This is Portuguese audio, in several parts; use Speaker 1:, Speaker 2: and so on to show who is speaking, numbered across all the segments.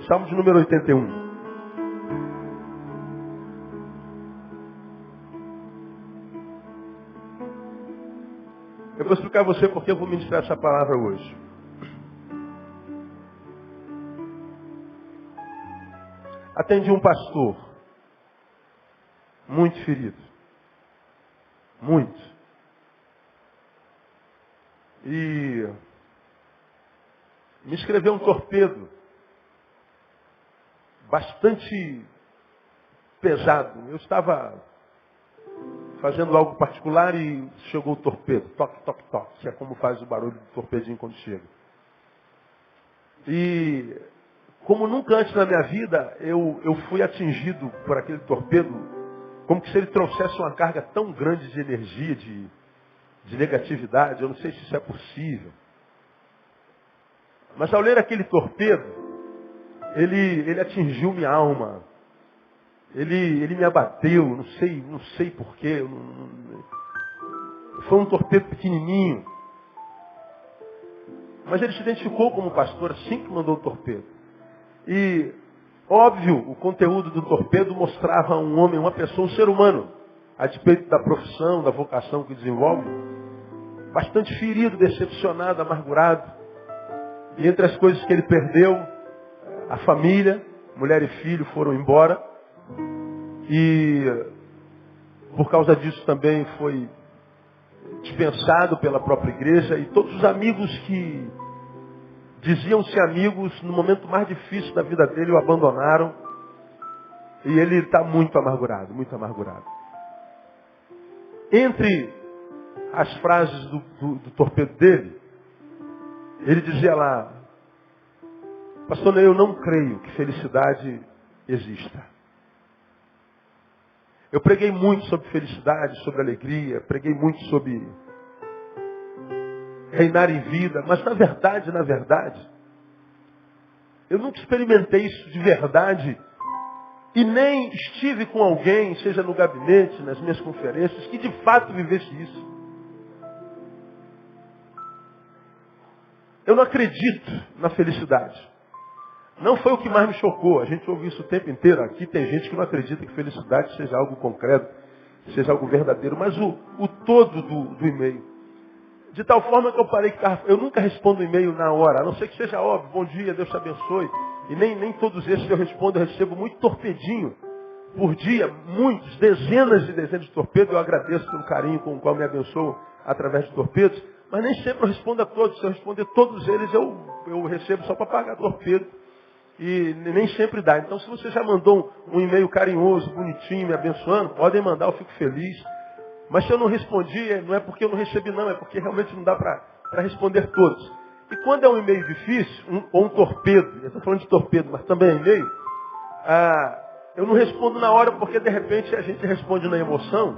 Speaker 1: Salmo de número 81. Eu vou explicar a você porque eu vou ministrar essa palavra hoje. Atendi um pastor, muito ferido. Muito. E me escreveu um torpedo bastante pesado. Eu estava fazendo algo particular e chegou o torpedo. Toque, toque, toque. Que é como faz o barulho do torpedinho quando chega. E como nunca antes na minha vida, eu fui atingido por aquele torpedo, como que se ele trouxesse uma carga tão grande de energia, de negatividade. Eu não sei se isso é possível. Mas ao ler aquele torpedo, ele atingiu minha alma. Ele me abateu, não sei porquê. Foi um torpedo pequenininho. Mas ele se identificou como pastor assim que mandou o torpedo. E, óbvio, o conteúdo do torpedo mostrava um homem, uma pessoa, um ser humano, a despeito da profissão, da vocação que desenvolve, bastante ferido, decepcionado, amargurado. E entre as coisas que ele perdeu, a família, mulher e filho foram embora. E por causa disso também foi dispensado pela própria igreja. E todos os amigos que diziam-se amigos, no momento mais difícil da vida dele, o abandonaram. E ele está muito amargurado, muito amargurado. Entre as frases do torpedo dele, ele dizia lá: pastor, eu não creio que felicidade exista. Eu preguei muito sobre felicidade, sobre alegria, preguei muito sobre reinar em vida, mas na verdade, eu nunca experimentei isso de verdade e nem estive com alguém, seja no gabinete, nas minhas conferências, que de fato vivesse isso. Eu não acredito na felicidade. Não foi o que mais me chocou. A gente ouve isso o tempo inteiro. Aqui tem gente que não acredita que felicidade seja algo concreto, seja algo verdadeiro. Mas o todo do e-mail. De tal forma que eu parei que eu nunca respondo e-mail na hora. A não ser que seja óbvio, bom dia, Deus te abençoe. E nem todos esses eu respondo, eu recebo muito torpedinho por dia. Muitos, dezenas de torpedos. Eu agradeço pelo carinho com o qual me abençoam através de torpedos. Mas nem sempre eu respondo a todos. Se eu responder todos eles, eu recebo só para pagar torpedo. E nem sempre dá. Então, se você já mandou um e-mail carinhoso, bonitinho, me abençoando, podem mandar, eu fico feliz. Mas se eu não respondi, não é porque eu não recebi, não. É porque realmente não dá para responder todos. E quando é um e-mail difícil, ou um torpedo, eu estou falando de torpedo, mas também é e-mail, eu não respondo na hora, porque de repente a gente responde na emoção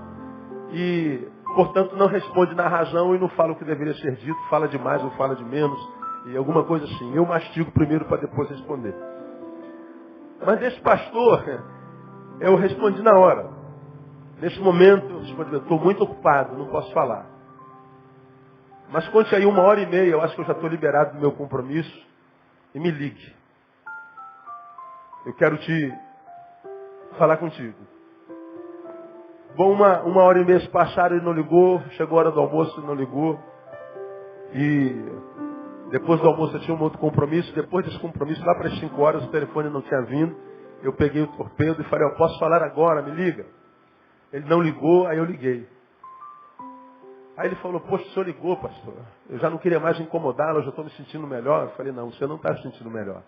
Speaker 1: e, portanto, não responde na razão e não fala o que deveria ser dito, fala demais ou fala de menos, e alguma coisa assim. Eu mastigo primeiro para depois responder. Mas desse pastor, eu respondi na hora. Nesse momento, eu respondi: eu estou muito ocupado, não posso falar. Mas conte aí 1h30, eu acho que eu já estou liberado do meu compromisso, e me ligue. Eu quero te falar contigo. Bom, 1h30 se passaram, ele não ligou, chegou a hora do almoço, ele não ligou. E depois do almoço eu tinha um outro compromisso. Depois desse compromisso, lá para as 5 horas, o telefone não tinha vindo. Eu peguei o torpedo e falei: eu posso falar agora, me liga. Ele não ligou, aí eu liguei. Aí ele falou: poxa, o senhor ligou, pastor. Eu já não queria mais incomodá-lo, eu já estou me sentindo melhor. Eu falei: não, você não está se sentindo melhor.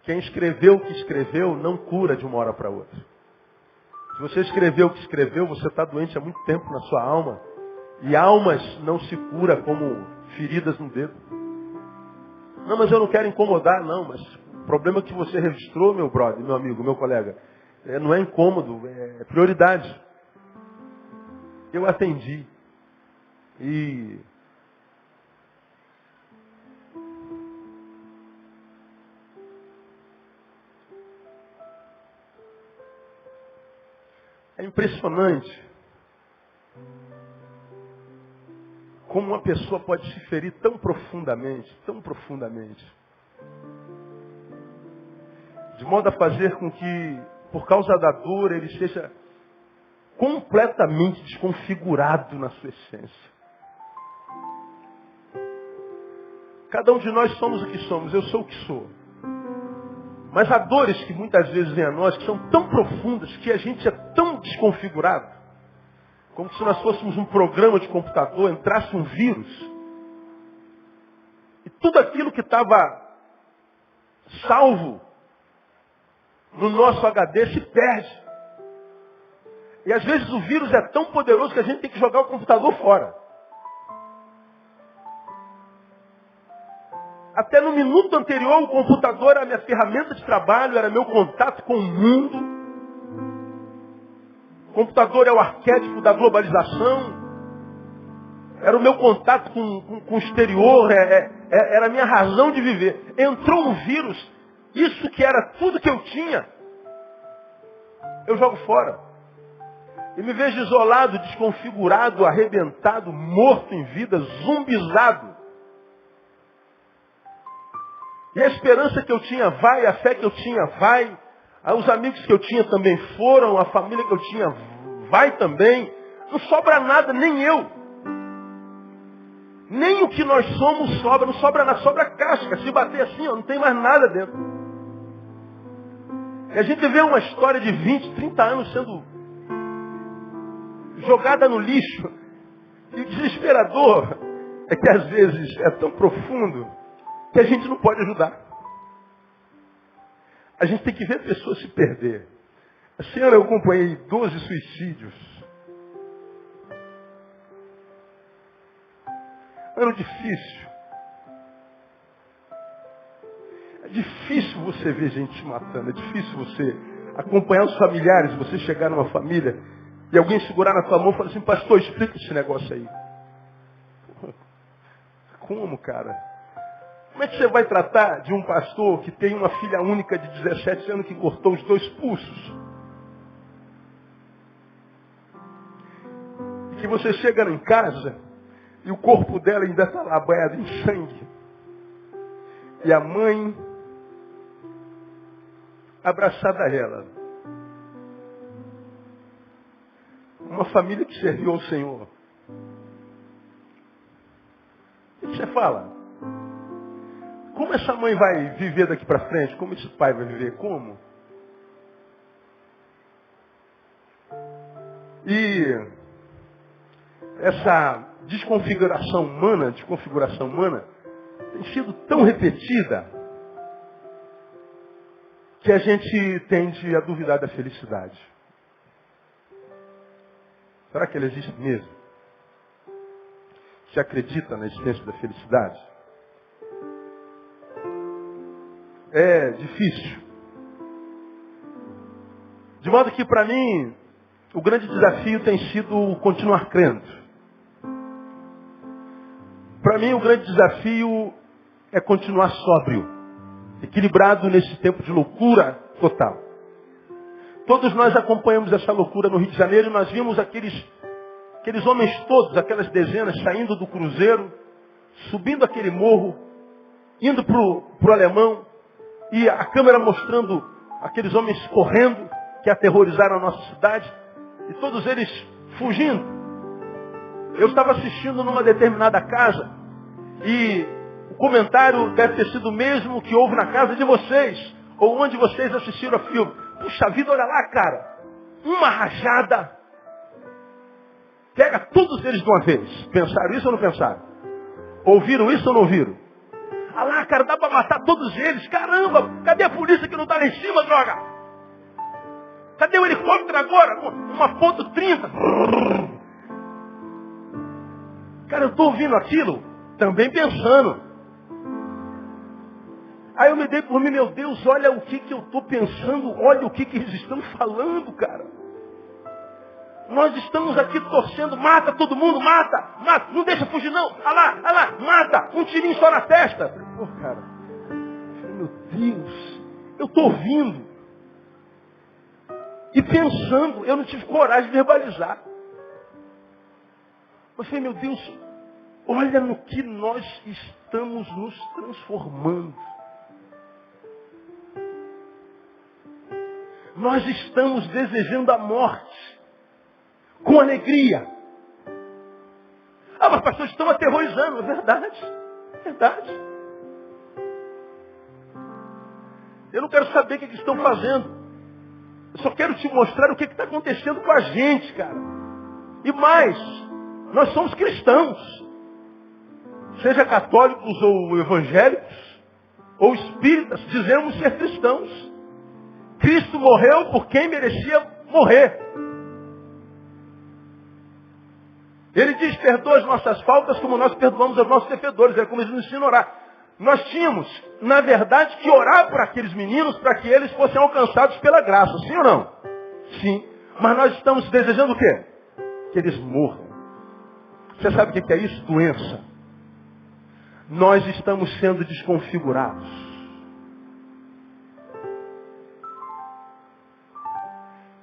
Speaker 1: Quem escreveu o que escreveu não cura de uma hora para outra. Se você escreveu o que escreveu, você está doente há muito tempo na sua alma. E almas não se cura como feridas no dedo. Não, mas eu não quero incomodar, não. Mas o problema que você registrou, meu brother, meu amigo, meu colega, não é incômodo, é prioridade. Eu atendi. E é impressionante como uma pessoa pode se ferir tão profundamente, tão profundamente. De modo a fazer com que, por causa da dor, ele seja completamente desconfigurado na sua essência. Cada um de nós somos o que somos, eu sou o que sou. Mas há dores que muitas vezes vêm a nós, que são tão profundas, que a gente é tão desconfigurado, como se nós fôssemos um programa de computador, entrasse um vírus, e tudo aquilo que estava salvo no nosso HD se perde. E às vezes o vírus é tão poderoso que a gente tem que jogar o computador fora. Até no minuto anterior, o computador era a minha ferramenta de trabalho, era meu contato com o mundo. O computador é o arquétipo da globalização. Era o meu contato com o exterior, era a minha razão de viver. Entrou um vírus, isso que era tudo que eu tinha, eu jogo fora. E me vejo isolado, desconfigurado, arrebentado, morto em vida, zumbizado. E a esperança que eu tinha vai, a fé que eu tinha vai, os amigos que eu tinha também foram, a família que eu tinha vai também. Não sobra nada, nem eu. Nem o que nós somos sobra, não sobra nada, sobra casca. Se bater assim, ó, não tem mais nada dentro. E a gente vê uma história de 20, 30 anos sendo jogada no lixo. E o desesperador é que às vezes é tão profundo que a gente não pode ajudar. A gente tem que ver pessoas se perder. Esse ano eu acompanhei 12 suicídios. Ano difícil. É difícil você ver gente se matando. É difícil você acompanhar os familiares, você chegar numa família e alguém segurar na tua mão e falar assim, pastor, explica esse negócio aí. Como, cara? Como é que você vai tratar de um pastor que tem uma filha única de 17 anos que cortou os 2 pulsos? E que você chega em casa e o corpo dela ainda está lá banhado em sangue. E a mãe abraçada a ela. Uma família que serviu ao Senhor. O que você fala? Como essa mãe vai viver daqui para frente? Como esse pai vai viver? Como? E essa desconfiguração humana tem sido tão repetida que a gente tende a duvidar da felicidade. Será que ela existe mesmo? Você acredita na existência da felicidade? É difícil. De modo que, para mim, o grande desafio tem sido continuar crendo. Para mim, o grande desafio é continuar sóbrio, equilibrado nesse tempo de loucura total. Todos nós acompanhamos essa loucura no Rio de Janeiro e nós vimos aqueles homens todos, aquelas dezenas, saindo do cruzeiro, subindo aquele morro, indo para o Alemão, e a câmera mostrando aqueles homens correndo, que aterrorizaram a nossa cidade, e todos eles fugindo. Eu estava assistindo numa determinada casa, e o comentário deve ter sido o mesmo que houve na casa de vocês, ou onde vocês assistiram a filme. Puxa vida, olha lá, cara, uma rajada, pega todos eles de uma vez. Pensaram isso ou não pensaram? Ouviram isso ou não ouviram? Ah lá, cara, dá para matar todos eles. Caramba, cadê a polícia que não está lá em cima, droga? Cadê o helicóptero agora? Uma ponto 30. Cara, eu estou ouvindo aquilo, também pensando. Aí eu me dei por mim, meu Deus, olha o que eu estou pensando, olha o que eles estão falando, cara. Nós estamos aqui torcendo, mata todo mundo, mata, não deixa fugir não, olha lá, mata, um tirinho só na testa. Pô, cara, meu Deus, eu estou ouvindo e pensando, eu não tive coragem de verbalizar. Eu falei, meu Deus, olha no que nós estamos nos transformando. Nós estamos desejando a morte com alegria. Ah, mas pastor, estão aterrorizando. É verdade. É verdade. Eu não quero saber o que eles estão fazendo. Eu só quero te mostrar o que está acontecendo com a gente, cara. E mais, nós somos cristãos. Seja católicos ou evangélicos, ou espíritas, dizemos ser cristãos. Cristo morreu por quem merecia morrer. Ele diz, perdoa as nossas faltas como nós perdoamos aos nossos devedores. É como ele nos ensina a orar. Nós tínhamos, na verdade, que orar por aqueles meninos para que eles fossem alcançados pela graça. Sim ou não? Sim. Mas nós estamos desejando o quê? Que eles morram. Você sabe o que é isso? Doença. Nós estamos sendo desconfigurados.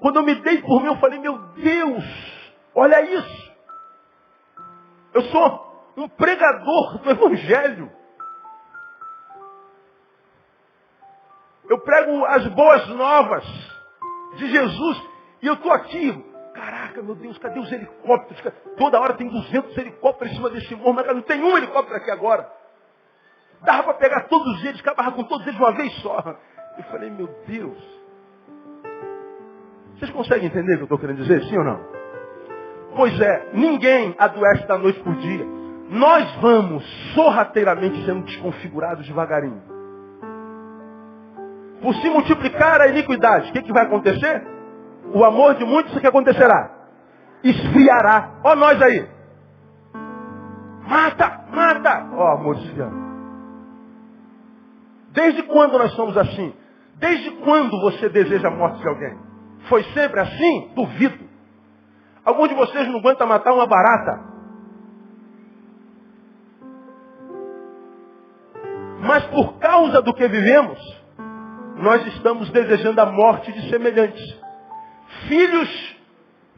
Speaker 1: Quando eu me dei por mim, eu falei, meu Deus, olha isso. Eu sou um pregador do Evangelho. Eu prego as boas novas de Jesus. E eu estou aqui. Caraca, meu Deus, cadê os helicópteros? Toda hora tem 200 helicópteros em cima desse morro, mas não tem um helicóptero aqui agora. Dava para pegar todos eles, acabava com todos eles de uma vez só. Eu falei, meu Deus. Vocês conseguem entender o que eu estou querendo dizer? Sim ou não? Pois é, ninguém adoece da noite por dia. Nós vamos sorrateiramente sendo desconfigurados devagarinho. Por se multiplicar a iniquidade, o que vai acontecer? O amor de muitos, o que acontecerá? Esfriará. Ó nós aí. Mata, mata. Ó amor esfriando. Desde quando nós somos assim? Desde quando você deseja a morte de alguém? Foi sempre assim? Duvido. Algum de vocês não aguenta matar uma barata? Mas por causa do que vivemos, nós estamos desejando a morte de semelhantes. Filhos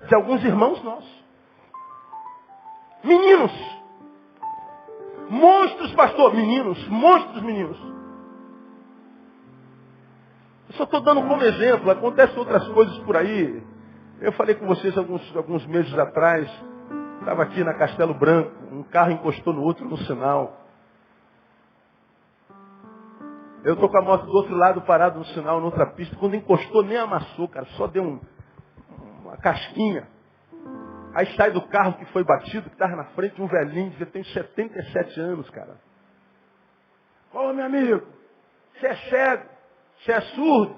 Speaker 1: de alguns irmãos nossos. Meninos. Monstros, pastor. Meninos. Monstros, meninos. Eu só estou dando como exemplo. Acontecem outras coisas por aí. Eu falei com vocês alguns meses atrás. Estava aqui na Castelo Branco. Um carro encostou no outro no sinal. Eu estou com a moto do outro lado parado no sinal, noutra pista. Quando encostou, nem amassou, cara. Só deu uma casquinha. Aí sai do carro que foi batido, que estava na frente, um velhinho, devia ter uns 77 anos, cara. Ô, meu amigo, você é cego, você é surdo.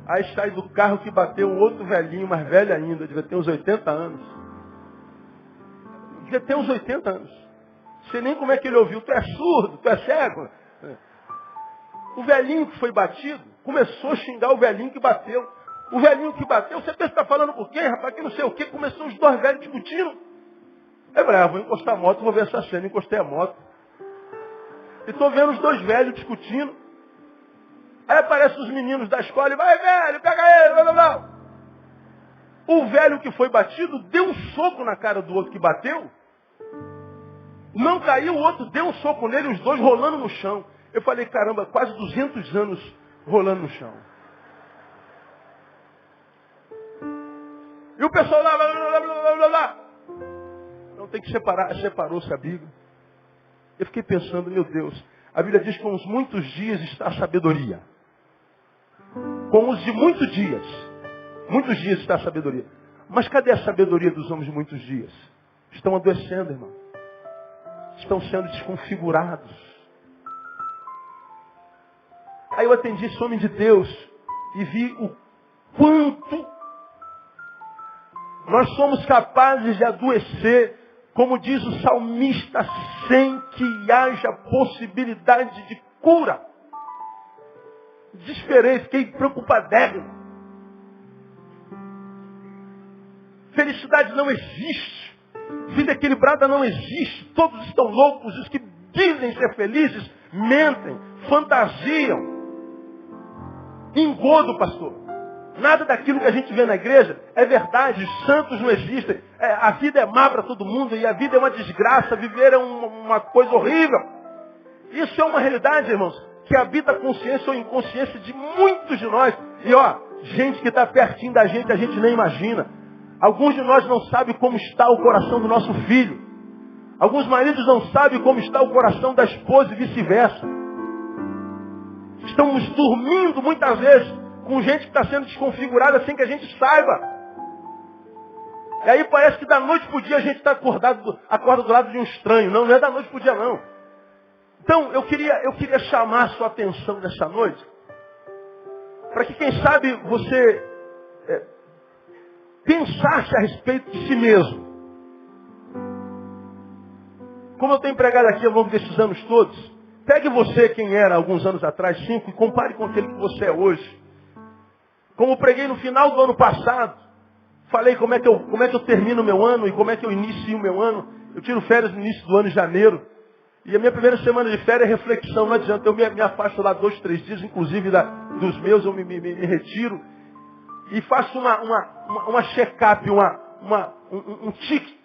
Speaker 1: Aí sai do carro que bateu um outro velhinho, mais velho ainda, devia ter uns 80 anos. Devia ter uns 80 anos. Não sei nem como é que ele ouviu, tu é surdo, tu é cego. O velhinho que foi batido, começou a xingar o velhinho que bateu. O velhinho que bateu, você pensa que está falando por quê, rapaz? Que não sei o quê. Começou os dois velhos discutindo. Eu falei, vou encostar a moto, vou ver essa cena. Encostei a moto. E estou vendo os dois velhos discutindo. Aí aparecem os meninos da escola e vai, velho, pega ele, blá, blá, blá. O velho que foi batido deu um soco na cara do outro que bateu. Não caiu, o outro deu um soco nele, os dois rolando no chão. Eu falei, caramba, quase 200 anos rolando no chão. E o pessoal lá, blá, blá, blá, blá, blá. Não tem que separar, separou-se a Bíblia. Eu fiquei pensando, meu Deus, a Bíblia diz que com os muitos dias está a sabedoria. Com os de muitos dias está a sabedoria. Mas cadê a sabedoria dos homens de muitos dias? Estão adoecendo, irmão. Estão sendo desconfigurados. Aí eu atendi esse homem de Deus e vi o quanto nós somos capazes de adoecer, como diz o salmista, sem que haja possibilidade de cura. Desesperei, fiquei preocupadérrimo. Felicidade não existe. Vida equilibrada não existe. Todos estão loucos. Os que dizem ser felizes mentem, fantasiam. Engodo, pastor. Nada daquilo que a gente vê na igreja é verdade. Os santos não existem. A vida é má para todo mundo e a vida é uma desgraça. Viver é uma coisa horrível. Isso é uma realidade, irmãos, que habita a consciência ou inconsciência de muitos de nós. E gente que está pertinho da gente, a gente nem imagina. Alguns de nós não sabem como está o coração do nosso filho. Alguns maridos não sabem como está o coração da esposa e vice-versa. Estamos dormindo muitas vezes com gente que está sendo desconfigurada sem que a gente saiba. E aí parece que da noite para o dia a gente está acorda do lado de um estranho. Não é da noite para o dia não. Então eu queria chamar a sua atenção nessa noite, para que quem sabe você pensasse a respeito de si mesmo. Como eu tenho pregado aqui ao longo desses anos todos, pegue você quem era alguns anos atrás, 5, e compare com aquele que você é hoje. Como eu preguei no final do ano passado, falei como é que eu termino o meu ano e como é que eu inicio o meu ano. Eu tiro férias no início do ano, em janeiro. E a minha primeira semana de férias é reflexão, não adianta. Eu me afasto lá 2, 3 dias, inclusive dos meus, eu me retiro. E faço uma check-up, um tique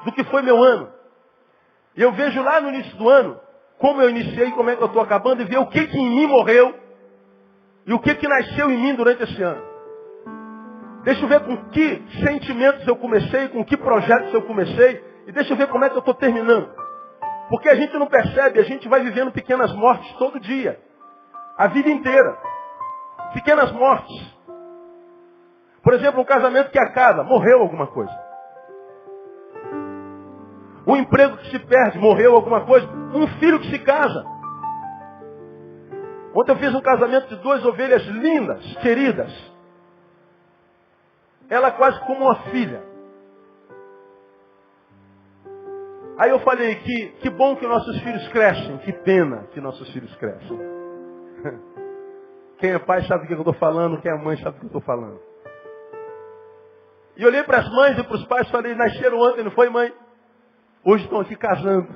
Speaker 1: do que foi meu ano. E eu vejo lá no início do ano, como eu iniciei, como é que eu estou acabando, e ver o que em mim morreu e o que nasceu em mim durante esse ano. Deixa eu ver com que sentimentos eu comecei, com que projetos eu comecei, e deixa eu ver como é que eu estou terminando. Porque a gente não percebe, a gente vai vivendo pequenas mortes todo dia. A vida inteira. Pequenas mortes. Por exemplo, um casamento que acaba, morreu alguma coisa. Um emprego que se perde, morreu alguma coisa. Um filho que se casa. Ontem eu fiz um casamento de 2 ovelhas lindas, queridas. Ela quase como uma filha. Aí eu falei que bom que nossos filhos crescem. Que pena que nossos filhos crescem. Quem é pai sabe o que eu estou falando, quem é mãe sabe o que eu estou falando. E olhei para as mães e para os pais e falei, nasceram ontem, não foi, mãe? Hoje estão aqui casando.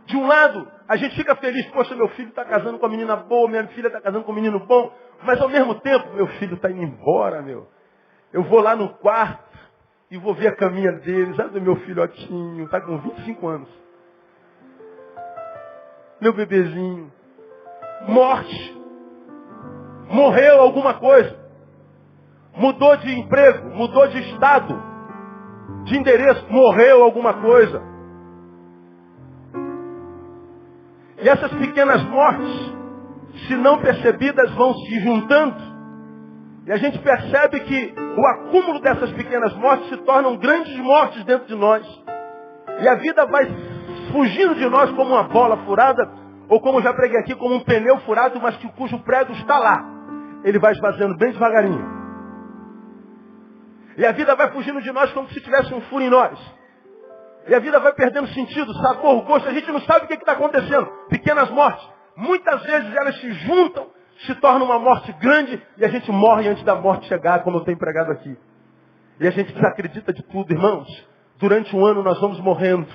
Speaker 1: De um lado, a gente fica feliz, poxa, meu filho está casando com uma menina boa, minha filha está casando com um menino bom, mas ao mesmo tempo, meu filho está indo embora, meu. Eu vou lá no quarto e vou ver a caminha dele, sabe do meu filhotinho, está com 25 anos. Meu bebezinho. Morte. Morreu alguma coisa. Mudou de emprego, mudou de estado, de endereço, morreu alguma coisa. E essas pequenas mortes, se não percebidas, vão se juntando. E a gente percebe que o acúmulo dessas pequenas mortes se tornam grandes mortes dentro de nós. E a vida vai fugindo de nós como uma bola furada, ou como eu já preguei aqui, como um pneu furado, mas cujo prego está lá. Ele vai esvaziando bem devagarinho. E a vida vai fugindo de nós como se tivesse um furo em nós. E a vida vai perdendo sentido, sabor, gosto. A gente não sabe o que está acontecendo. Pequenas mortes. Muitas vezes elas se juntam, se tornam uma morte grande e a gente morre antes da morte chegar, como eu tenho pregado aqui. E a gente desacredita de tudo, irmãos. Durante um ano nós vamos morrendo.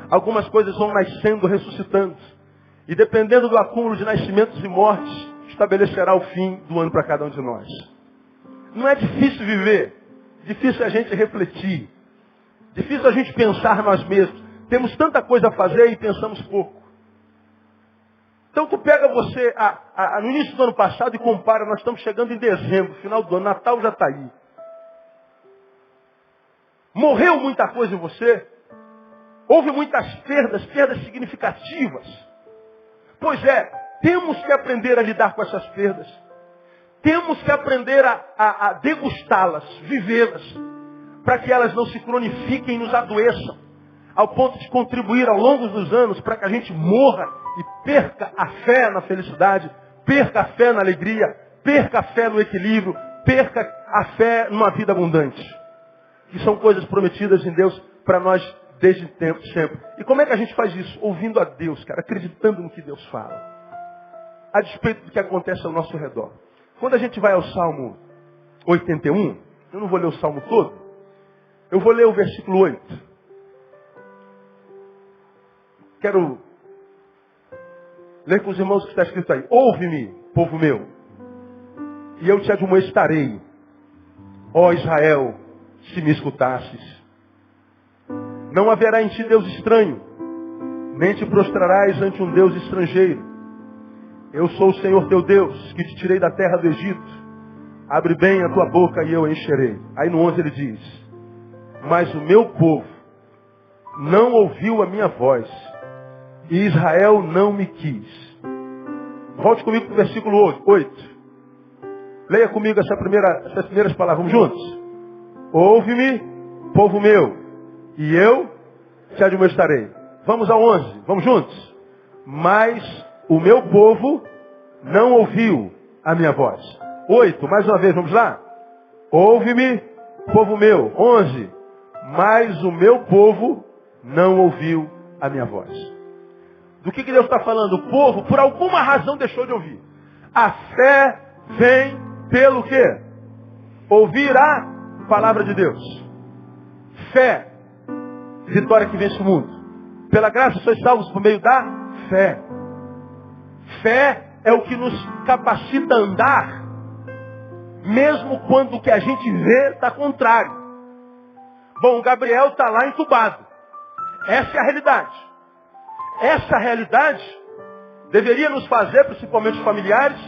Speaker 1: Algumas coisas vão nascendo, ressuscitando. E dependendo do acúmulo de nascimentos e mortes, estabelecerá o fim do ano para cada um de nós. Não é difícil viver. Difícil a gente refletir. Difícil a gente pensar nós mesmos. Temos tanta coisa a fazer e pensamos pouco. Então tu pega você no início do ano passado e compara. Nós estamos chegando em dezembro, final do ano. Natal já está aí. Morreu muita coisa em você. Houve muitas perdas significativas. Pois é, temos que aprender a lidar com essas perdas. Temos que aprender a degustá-las, vivê-las, para que elas não se cronifiquem e nos adoeçam, ao ponto de contribuir ao longo dos anos para que a gente morra e perca a fé na felicidade, perca a fé na alegria, perca a fé no equilíbrio, perca a fé numa vida abundante. Que são coisas prometidas em Deus para nós desde tempo, sempre. E como é que a gente faz isso? Ouvindo a Deus, cara, acreditando no que Deus fala, a despeito do que acontece ao nosso redor. Quando a gente vai ao Salmo 81, eu não vou ler o Salmo todo, eu vou ler o versículo 8. Quero ler com os irmãos o que está escrito aí. Ouve-me, povo meu, e eu te admoestarei, ó Israel, se me escutasses. Não haverá em ti Deus estranho, nem te prostrarás ante um Deus estrangeiro. Eu sou o Senhor teu Deus, que te tirei da terra do Egito. Abre bem a tua boca e eu encherei. Aí no 11 ele diz, mas o meu povo não ouviu a minha voz, e Israel não me quis. Volte comigo para o versículo 8. Leia comigo essas primeiras palavras. Vamos juntos? Ouve-me, povo meu, e eu te admoestarei. Vamos ao 11. Vamos juntos? Mas o meu povo não ouviu a minha voz. 8. Mais uma vez, vamos lá? Ouve-me, povo meu. 11. Mas o meu povo não ouviu a minha voz. Do que Deus está falando? O povo, por alguma razão, deixou de ouvir. A fé vem pelo quê? Ouvir a palavra de Deus. Fé. Vitória que vence o mundo. Pela graça sois salvos por meio da fé. Fé é o que nos capacita a andar, mesmo quando o que a gente vê está contrário. Bom, Gabriel está lá entubado. Essa é a realidade. Essa realidade deveria nos fazer, principalmente os familiares,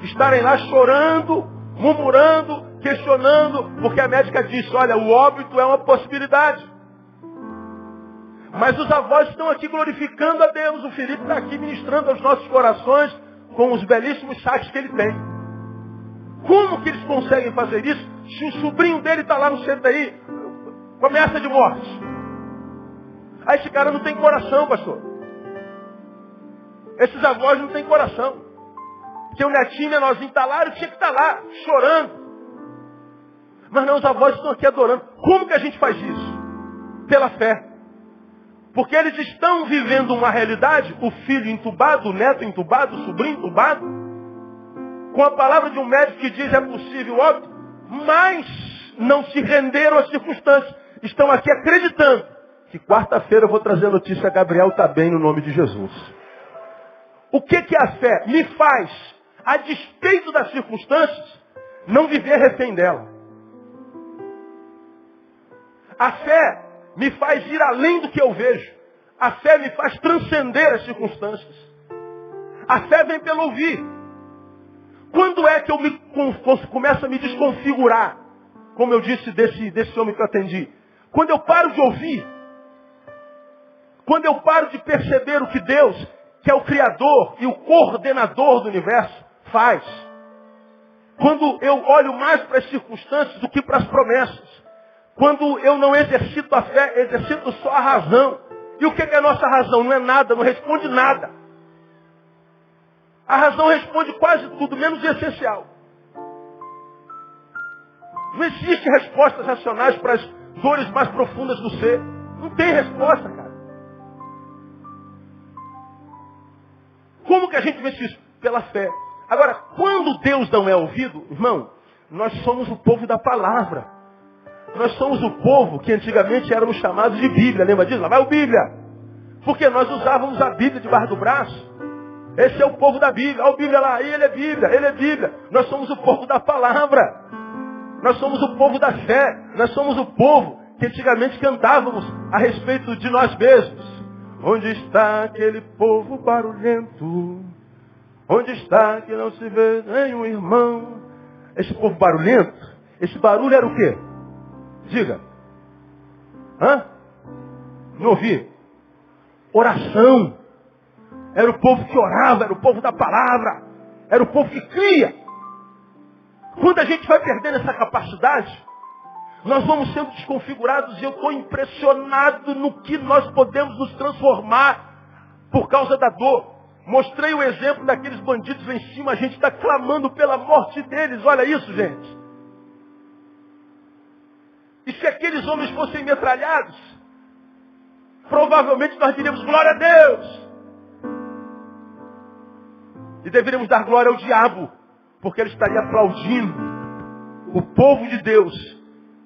Speaker 1: estarem lá chorando, murmurando, questionando, porque a médica disse, olha, o óbito é uma possibilidade. Mas os avós estão aqui glorificando a Deus. O Felipe está aqui ministrando aos nossos corações com os belíssimos saques que ele tem. Como que eles conseguem fazer isso se o sobrinho dele está lá no CTI com ameaça de morte? Aí esse cara não tem coração, pastor. Esses avós não têm coração. Porque o netinho menorzinho está lá, ele tinha que estar lá, chorando. Mas não, os avós estão aqui adorando. Como que a gente faz isso? Pela fé. Porque eles estão vivendo uma realidade, o filho entubado, o neto entubado, o sobrinho entubado, com a palavra de um médico que diz é possível óbito, mas não se renderam às circunstâncias. Estão aqui acreditando que quarta-feira eu vou trazer a notícia, Gabriel está bem no nome de Jesus. O que é a fé? Me faz, a despeito das circunstâncias, não viver refém dela. A fé me faz ir além do que eu vejo. A fé me faz transcender as circunstâncias. A fé vem pelo ouvir. Quando é que eu começo a me desconfigurar? Como eu disse desse homem que eu atendi. Quando eu paro de ouvir. Quando eu paro de perceber o que Deus, que é o Criador e o coordenador do universo, faz. Quando eu olho mais para as circunstâncias do que para as promessas. Quando eu não exercito a fé, exercito só a razão. E o que é a nossa razão? Não é nada, não responde nada. A razão responde quase tudo, menos o essencial. Não existe respostas racionais para as dores mais profundas do ser. Não tem resposta, cara. Como que a gente vence isso? Pela fé. Agora, quando Deus não é ouvido, irmão, nós somos o povo da palavra. Nós somos o povo que antigamente éramos chamados de Bíblia. Lembra disso? Lá vai o Bíblia. Porque nós usávamos a Bíblia debaixo do braço. Esse é o povo da Bíblia. Olha o Bíblia lá. Ele é Bíblia. Ele é Bíblia. Nós somos o povo da palavra. Nós somos o povo da fé. Nós somos o povo que antigamente cantávamos a respeito de nós mesmos. Onde está aquele povo barulhento? Onde está que não se vê nenhum irmão? Esse povo barulhento, esse barulho era o quê? Diga. Hã? Não ouvi. Oração. Era o povo que orava, era o povo da palavra. Era o povo que cria. Quando a gente vai perdendo essa capacidade, nós vamos sendo desconfigurados e eu estou impressionado no que nós podemos nos transformar por causa da dor. Mostrei o exemplo daqueles bandidos lá em cima, a gente está clamando pela morte deles. Olha isso, gente. E se aqueles homens fossem metralhados, provavelmente nós diríamos glória a Deus. E deveríamos dar glória ao diabo, porque ele estaria aplaudindo o povo de Deus,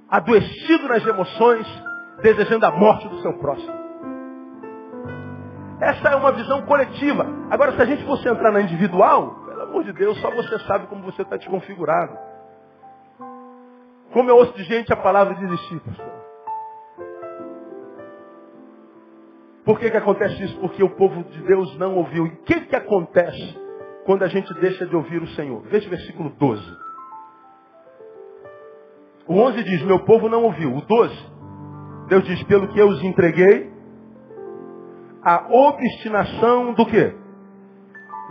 Speaker 1: adoecido nas emoções, desejando a morte do seu próximo. Essa é uma visão coletiva. Agora, se a gente fosse entrar na individual, pelo amor de Deus, só você sabe como você está desconfigurado. Como eu ouço de gente a palavra desistir, pastor. Por que acontece isso? Porque o povo de Deus não ouviu. E o que acontece quando a gente deixa de ouvir o Senhor. Veja o versículo 12. O 11 diz, meu povo não ouviu. O 12, Deus diz, pelo que eu os entreguei, a obstinação do quê?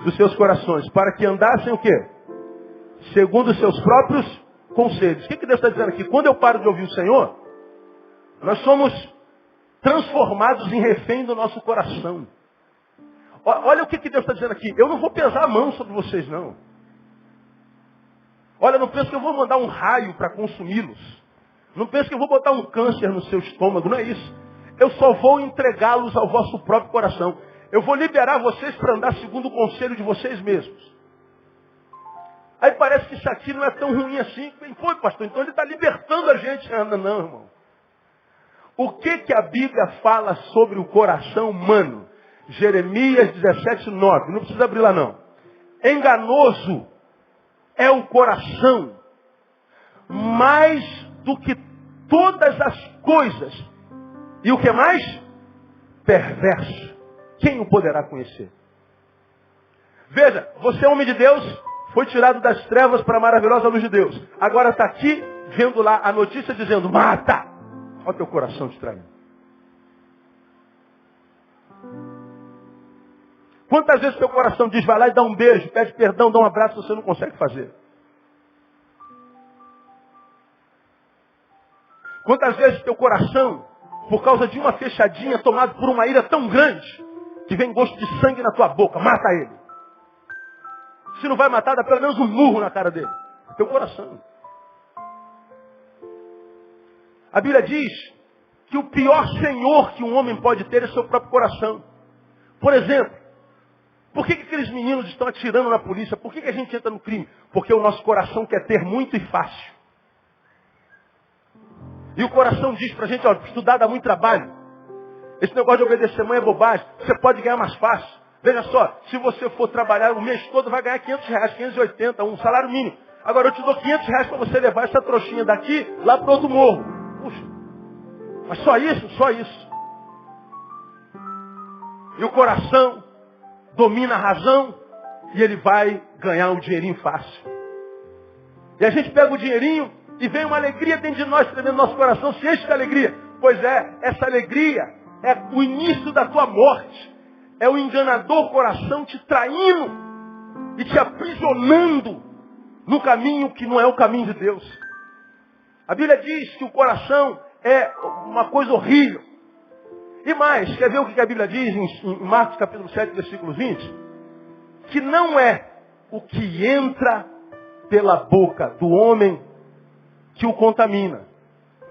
Speaker 1: Dos seus corações. Para que andassem o quê? Segundo os seus próprios conselhos. O que Deus está dizendo aqui? Quando eu paro de ouvir o Senhor, nós somos transformados em refém do nosso coração. Olha o que Deus está dizendo aqui. Eu não vou pesar a mão sobre vocês, não. Olha, não penso que eu vou mandar um raio para consumi-los. Não penso que eu vou botar um câncer no seu estômago. Não é isso. Eu só vou entregá-los ao vosso próprio coração. Eu vou liberar vocês para andar segundo o conselho de vocês mesmos. Aí parece que isso aqui não é tão ruim assim. Bem, foi, pastor, então ele está libertando a gente. Não, irmão. O que a Bíblia fala sobre o coração humano? Jeremias 17:9. Não precisa abrir lá, não. Enganoso é o coração, mais do que todas as coisas. E o que mais? Perverso. Quem o poderá conhecer? Veja, você é homem de Deus, foi tirado das trevas para a maravilhosa luz de Deus. Agora está aqui, vendo lá a notícia dizendo, mata! Olha o teu coração te traindo. Quantas vezes teu coração diz, vai lá e dá um beijo, pede perdão, dá um abraço, você não consegue fazer? Quantas vezes teu coração, por causa de uma fechadinha, tomado por uma ira tão grande, que vem gosto de sangue na tua boca, mata ele. Se não vai matar, dá pelo menos um murro na cara dele. Teu coração. A Bíblia diz que o pior senhor que um homem pode ter é seu próprio coração. Por exemplo, por que aqueles meninos estão atirando na polícia? Por que a gente entra no crime? Porque o nosso coração quer ter muito e fácil. E o coração diz pra gente, ó, estudar dá muito trabalho. Esse negócio de obedecer mãe é bobagem. Você pode ganhar mais fácil. Veja só, se você for trabalhar o mês todo, vai ganhar R$500, 580, um salário mínimo. Agora eu te dou R$500 para você levar essa trouxinha daqui lá para outro morro. Puxa, mas só isso? Só isso. E o coração domina a razão e ele vai ganhar um dinheirinho fácil. E a gente pega o dinheirinho e vem uma alegria dentro de nós, dentro do nosso coração, se enche de alegria. Pois é, essa alegria é o início da tua morte. É o enganador coração te traindo e te aprisionando no caminho que não é o caminho de Deus. A Bíblia diz que o coração é uma coisa horrível. E mais, quer ver o que a Bíblia diz em Marcos capítulo 7, versículo 20? Que não é o que entra pela boca do homem que o contamina.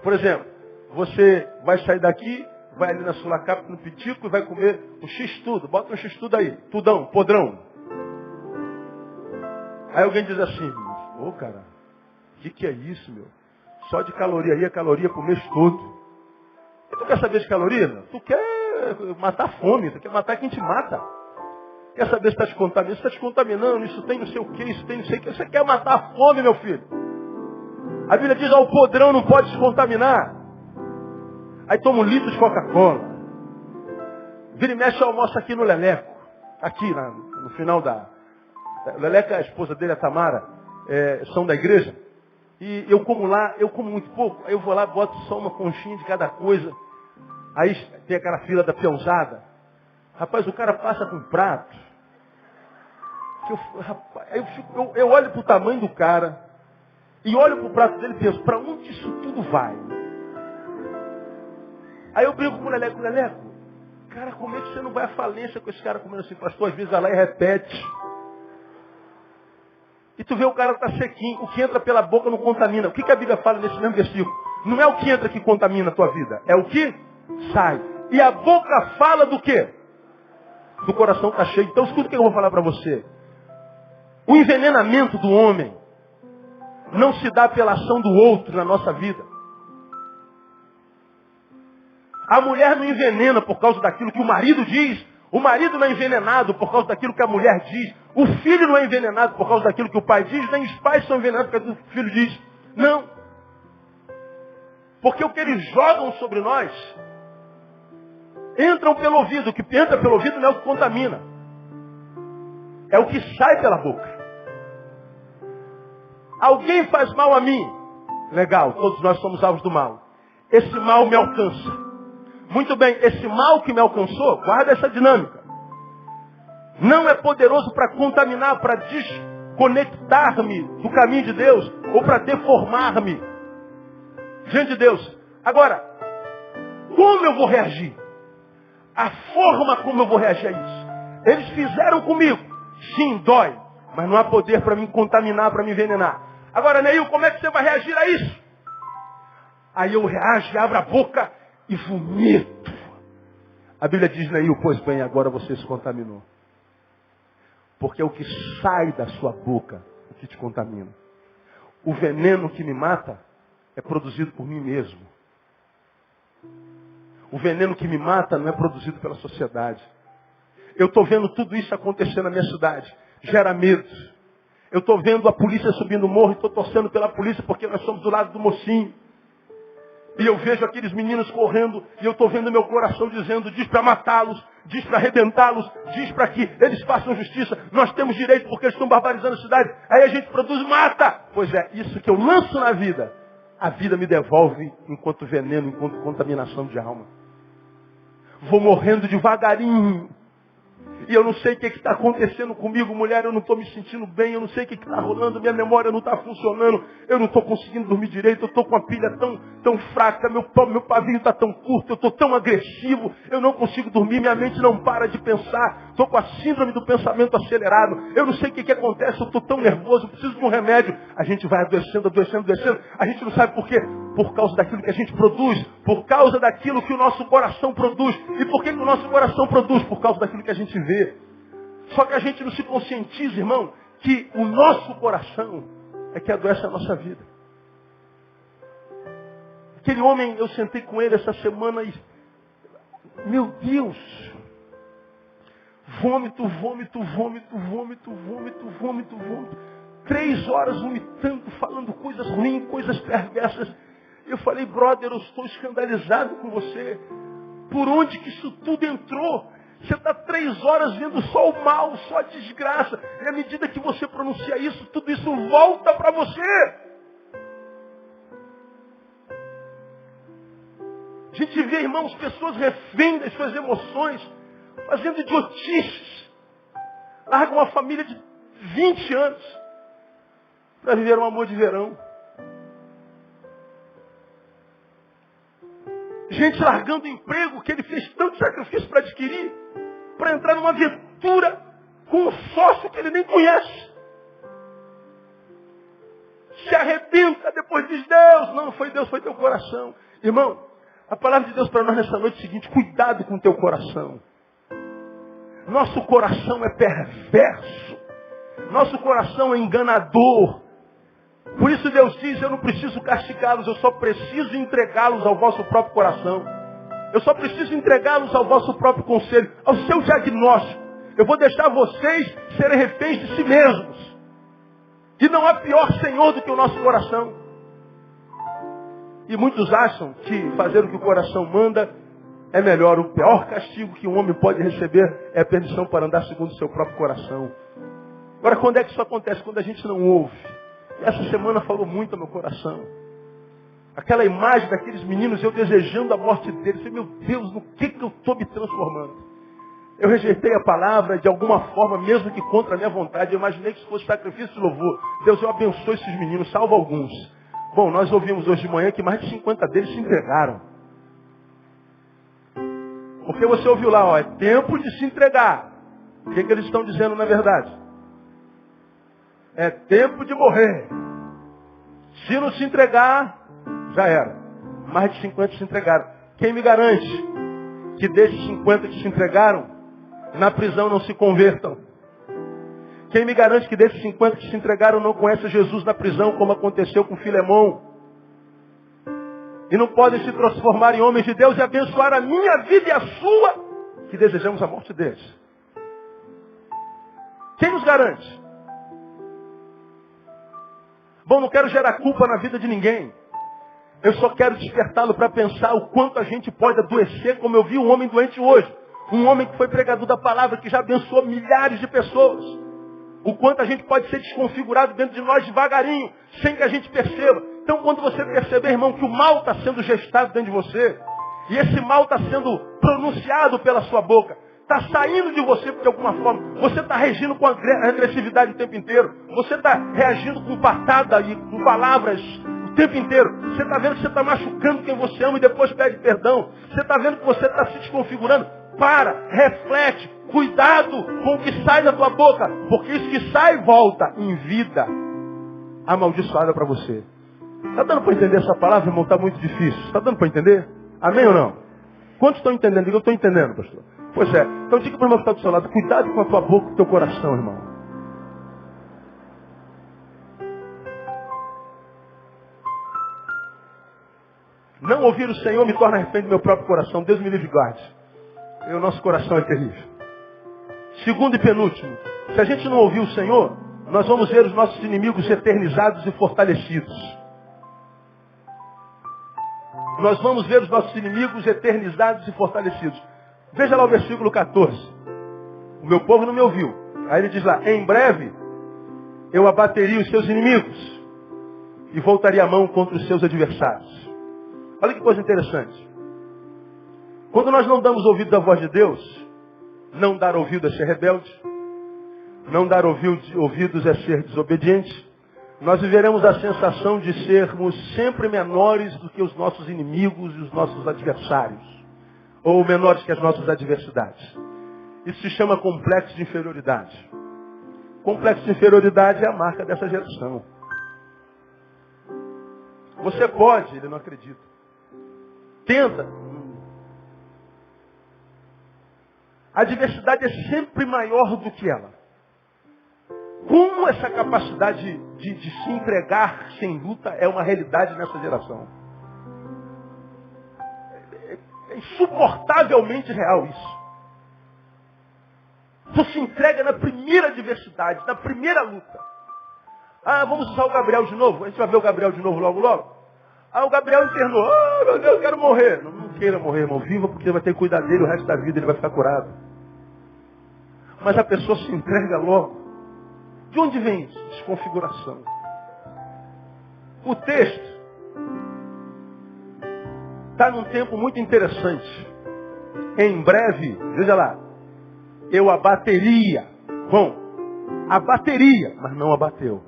Speaker 1: Por exemplo, você vai sair daqui, vai ali na Sulacap, no Pitico, e vai comer o X-tudo. Bota um X-tudo aí, tudão, podrão. Aí alguém diz assim, ô cara, o que é isso, meu? Só de caloria aí, é caloria pro mês todo. E tu quer saber de caloria? Meu? Tu quer matar a fome, tu quer matar quem te mata. Quer saber se está te contaminando? Se está te contaminando, isso tem não sei o que, isso tem não sei o que. Você quer matar a fome, meu filho? A Bíblia diz, ó, o podrão não pode se contaminar. Aí toma um litro de Coca-Cola. Vira e mexe, almoça aqui no Leleco. Aqui, no final da... Leleco, a esposa dele, a Tamara, são da igreja. E eu como lá, eu como muito pouco. Aí eu vou lá, boto só uma conchinha de cada coisa. Aí tem aquela fila da peãozada. Rapaz, o cara passa com um prato. Eu olho para o tamanho do cara. E olho para o prato dele e penso, para onde isso tudo vai? Aí eu brinco com o Leleco, cara, como é que você não vai à falência com esse cara comendo assim? Pastor, às vezes vai lá e repete. E tu vê o cara tá sequinho, o que entra pela boca não contamina. O que a Bíblia fala nesse mesmo versículo? Não é o que entra que contamina a tua vida, é o que sai. E a boca fala do quê? Do coração está cheio. Então escuta o que eu vou falar para você. O envenenamento do homem não se dá pela ação do outro na nossa vida. A mulher não envenena por causa daquilo que o marido diz. O marido não é envenenado por causa daquilo que a mulher diz. O filho não é envenenado por causa daquilo que o pai diz. Nem os pais são envenenados por causa do que o filho diz. Não. Porque o que eles jogam sobre nós entram pelo ouvido. O que entra pelo ouvido não é o que contamina. É o que sai pela boca. Alguém faz mal a mim. Legal, todos nós somos alvos do mal. Esse mal me alcança. Muito bem, esse mal que me alcançou, guarda essa dinâmica. Não é poderoso para contaminar, para desconectar-me do caminho de Deus, ou para deformar-me diante de Deus. Agora, como eu vou reagir? A forma como eu vou reagir a isso. Eles fizeram comigo. Sim, dói. Mas não há poder para me contaminar, para me envenenar. Agora, Neil, como é que você vai reagir a isso? Aí eu reajo, abro a boca e vomito. A Bíblia diz, Neil, pois bem, agora você se contaminou. Porque é o que sai da sua boca o que te contamina. O veneno que me mata é produzido por mim mesmo. O veneno que me mata não é produzido pela sociedade. Eu estou vendo tudo isso acontecer na minha cidade. Gera medo. Eu estou vendo a polícia subindo o morro e estou torcendo pela polícia porque nós somos do lado do mocinho. E eu vejo aqueles meninos correndo e eu estou vendo meu coração dizendo, diz para matá-los, diz para arrebentá-los, diz para que eles façam justiça. Nós temos direito porque eles estão barbarizando a cidade. Aí a gente produz, mata. Pois é, isso que eu lanço na vida, a vida me devolve enquanto veneno, enquanto contaminação de alma. Vou morrendo devagarinho. E eu não sei o que está acontecendo comigo, mulher, eu não estou me sentindo bem, eu não sei o que está rolando, minha memória não está funcionando, eu não estou conseguindo dormir direito, eu estou com a pilha tão fraca, meu pavio está tão curto, eu estou tão agressivo, eu não consigo dormir, minha mente não para de pensar, estou com a síndrome do pensamento acelerado, eu não sei o que acontece, eu estou tão nervoso, eu preciso de um remédio. A gente vai adoecendo, a gente não sabe por quê. Por causa daquilo que a gente produz, por causa daquilo que o nosso coração produz. E por que o nosso coração produz? Por causa daquilo que a gente vê. Só que a gente não se conscientiza, irmão, que o nosso coração é que adoece a nossa vida. Aquele homem, eu sentei com ele essa semana e, meu Deus, vômito. 3 horas vomitando, falando coisas ruins, coisas perversas. Eu falei, brother, eu estou escandalizado com você. Por onde que isso tudo entrou? Você está 3 horas vendo só o mal, só a desgraça. E à medida que você pronuncia isso, tudo isso volta para você. A gente vê, irmãos, pessoas refém das suas emoções, fazendo idiotices. Larga uma família de 20 anos para viver um amor de verão. Gente largando o emprego que ele fez tanto sacrifício para adquirir, para entrar numa aventura com um sócio que ele nem conhece. Se arrebenta, depois diz, Deus, não foi Deus, foi teu coração. Irmão, a palavra de Deus para nós nessa noite é o seguinte, cuidado com o teu coração. Nosso coração é perverso. Nosso coração é enganador. Por isso Deus diz, eu não preciso castigá-los, eu só preciso entregá-los ao vosso próprio coração. Eu só preciso entregá-los ao vosso próprio conselho, ao seu diagnóstico. Eu vou deixar vocês serem reféns de si mesmos. E não há pior senhor do que o nosso coração. E muitos acham que fazer o que o coração manda é melhor. O pior castigo que um homem pode receber é a perdição para andar segundo o seu próprio coração. Agora, quando é que isso acontece? Quando a gente não ouve. Essa semana falou muito ao meu coração. Aquela imagem daqueles meninos, eu desejando a morte deles. Eu falei, meu Deus, no que eu estou me transformando? Eu rejeitei a palavra de alguma forma, mesmo que contra a minha vontade. Eu imaginei que isso fosse sacrifício de louvor. Deus, eu abençoe esses meninos, salva alguns. Bom, nós ouvimos hoje de manhã que mais de 50 deles se entregaram. Porque você ouviu lá, ó, é tempo de se entregar. O que eles estão dizendo na verdade? É tempo de morrer. Se não se entregar, já era. Mais de 50 se entregaram. Quem me garante que desses 50 que se entregaram, na prisão não se convertam? Quem me garante que desses 50 que se entregaram não conhecem Jesus na prisão, como aconteceu com Filemão? E não podem se transformar em homens de Deus e abençoar a minha vida e a sua, que desejamos a morte deles? Quem nos garante? Bom, não quero gerar culpa na vida de ninguém. Eu só quero despertá-lo para pensar o quanto a gente pode adoecer, como eu vi um homem doente hoje. Um homem que foi pregador da palavra, que já abençoou milhares de pessoas. O quanto a gente pode ser desconfigurado dentro de nós devagarinho, sem que a gente perceba. Então, quando você perceber, irmão, que o mal está sendo gestado dentro de você, e esse mal está sendo pronunciado pela sua boca, está saindo de você de alguma forma, você está reagindo com agressividade o tempo inteiro, você está reagindo com patada e com palavras o tempo inteiro, você está vendo que você está machucando quem você ama e depois pede perdão, você está vendo que você está se desconfigurando, para, reflete, cuidado com o que sai da tua boca, porque isso que sai volta em vida amaldiçoada para você. Está dando para entender essa palavra, irmão? Está muito difícil. Está dando para entender? Amém ou não? Quantos estão entendendo? Diga, eu estou entendendo, pastor. Pois é. Então diga para o irmão que está do seu lado, cuidado com a tua boca e com o teu coração, irmão. Não ouvir o Senhor me torna refém do meu próprio coração. Deus me livre e guarde. E o nosso coração é terrível. Segundo e penúltimo. Se a gente não ouvir o Senhor, nós vamos ver os nossos inimigos eternizados e fortalecidos. Nós vamos ver os nossos inimigos eternizados e fortalecidos. Veja lá o versículo 14. O meu povo não me ouviu. Aí ele diz lá, em breve eu abateria os seus inimigos e voltaria a mão contra os seus adversários. Olha que coisa interessante. Quando nós não damos ouvido à voz de Deus, não dar ouvido é ser rebelde, não dar ouvidos é ser desobediente, nós viveremos a sensação de sermos sempre menores do que os nossos inimigos e os nossos adversários. Ou menores que as nossas adversidades. Isso se chama complexo de inferioridade. Complexo de inferioridade é a marca dessa geração. Você pode, ele não acredita. Tenta. A adversidade é sempre maior do que ela. Como essa capacidade de se entregar sem luta é uma realidade nessa geração? É insuportavelmente real isso. Você se entrega na primeira adversidade, na primeira luta. Ah, vamos usar o Gabriel de novo? A gente vai ver o Gabriel de novo logo, logo. Ah, o Gabriel internou. Ah, meu Deus, eu quero morrer. Não queira morrer, irmão. Viva porque vai ter que cuidar dele o resto da vida, ele vai ficar curado. Mas a pessoa se entrega logo. De onde vem isso? Desconfiguração. O texto está num tempo muito interessante. Em breve, veja lá, eu abateria. Bom, abateria, mas não abateu.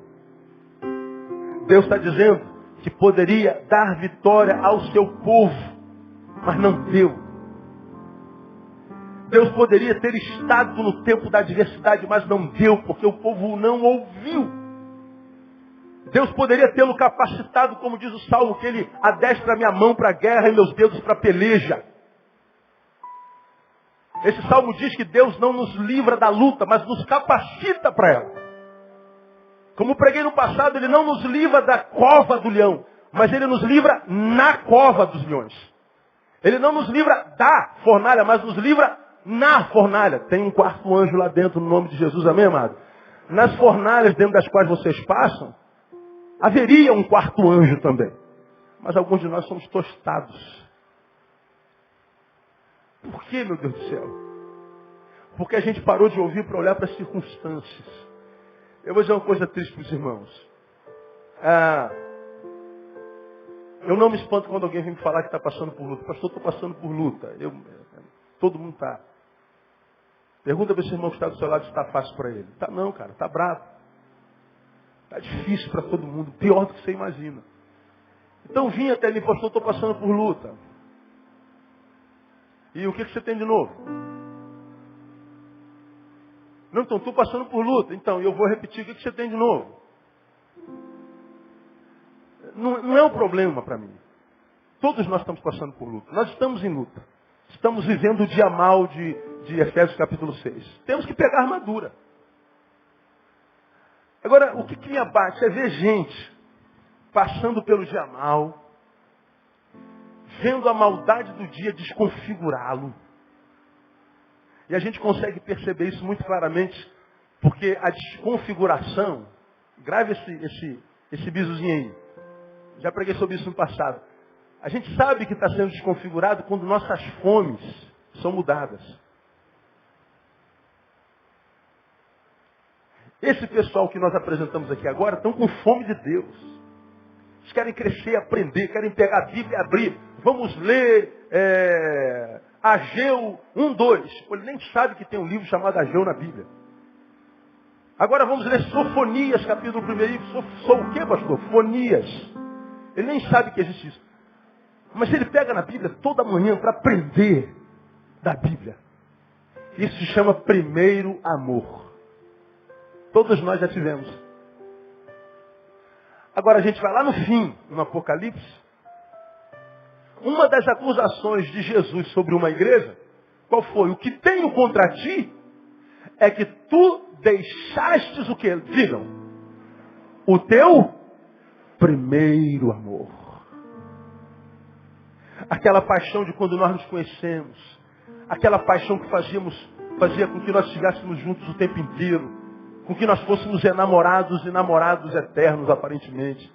Speaker 1: Deus está dizendo que poderia dar vitória ao seu povo, mas não deu. Deus poderia ter estado no tempo da adversidade, mas não deu, porque o povo não ouviu. Deus poderia tê-lo capacitado, como diz o Salmo, que ele adestra a minha mão para a guerra e meus dedos para a peleja. Esse Salmo diz que Deus não nos livra da luta, mas nos capacita para ela. Como preguei no passado, ele não nos livra da cova do leão, mas ele nos livra na cova dos leões. Ele não nos livra da fornalha, mas nos livra na fornalha. Tem um quarto anjo lá dentro, no nome de Jesus, amém, amado? Nas fornalhas dentro das quais vocês passam, haveria um quarto anjo também. Mas alguns de nós somos tostados. Por que, meu Deus do céu? Porque a gente parou de ouvir para olhar para as circunstâncias. Eu vou dizer uma coisa triste para os irmãos. Eu não me espanto quando alguém vem me falar que está passando por luta. Pastor, estou passando por luta. Todo mundo está. Pergunta para esse irmão que está do seu lado se está fácil para ele. Tá não, cara, está bravo. Está difícil para todo mundo, pior do que você imagina. Então vinha até mim, pastor, estou passando por luta. E o que você tem de novo? Não, então estou passando por luta. Então, eu vou repetir, o que você tem de novo? Não é um problema para mim. Todos nós estamos passando por luta. Nós estamos em luta. Estamos vivendo o dia mal de Efésios capítulo 6. Temos que pegar a armadura. Agora, o que me abate é ver gente passando pelo dia mal, vendo a maldade do dia desconfigurá-lo. E a gente consegue perceber isso muito claramente, porque a desconfiguração, grave esse bizuzinho aí, já preguei sobre isso no passado. A gente sabe que está sendo desconfigurado quando nossas fomes são mudadas. Esse pessoal que nós apresentamos aqui agora estão com fome de Deus. Eles querem crescer, aprender, querem pegar a Bíblia e abrir. Vamos ler Ageu 1:2. Ele nem sabe que tem um livro chamado Ageu na Bíblia. Agora vamos ler Sofonias, capítulo 1. Sou o quê, pastor? Fonias. Ele nem sabe que existe isso. Mas ele pega na Bíblia toda manhã para aprender da Bíblia. Isso se chama primeiro amor. Todos nós já tivemos. Agora a gente vai lá no fim, no Apocalipse. Uma das acusações de Jesus sobre uma igreja, qual foi? O que tenho contra ti é que tu deixastes o que? Digam. O teu primeiro amor. Aquela paixão de quando nós nos conhecemos. Aquela paixão que fazia com que nós estivéssemos juntos o tempo inteiro. Com que nós fôssemos enamorados e namorados eternos, aparentemente.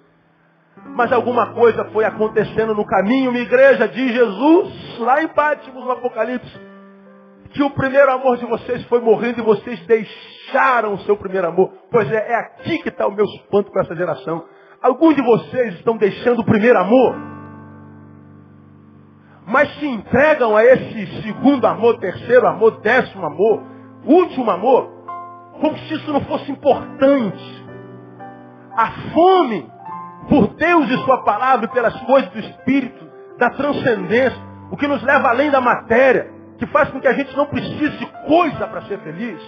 Speaker 1: Mas alguma coisa foi acontecendo no caminho, minha igreja, diz Jesus, lá em Pátimos, no Apocalipse, que o primeiro amor de vocês foi morrendo e vocês deixaram o seu primeiro amor. Pois é aqui que está o meu espanto com essa geração. Alguns de vocês estão deixando o primeiro amor, mas se entregam a esse segundo amor, terceiro amor, 10º amor, último amor, como se isso não fosse importante. A fome por Deus e sua palavra e pelas coisas do Espírito, da transcendência, o que nos leva além da matéria, que faz com que a gente não precise de coisa para ser feliz.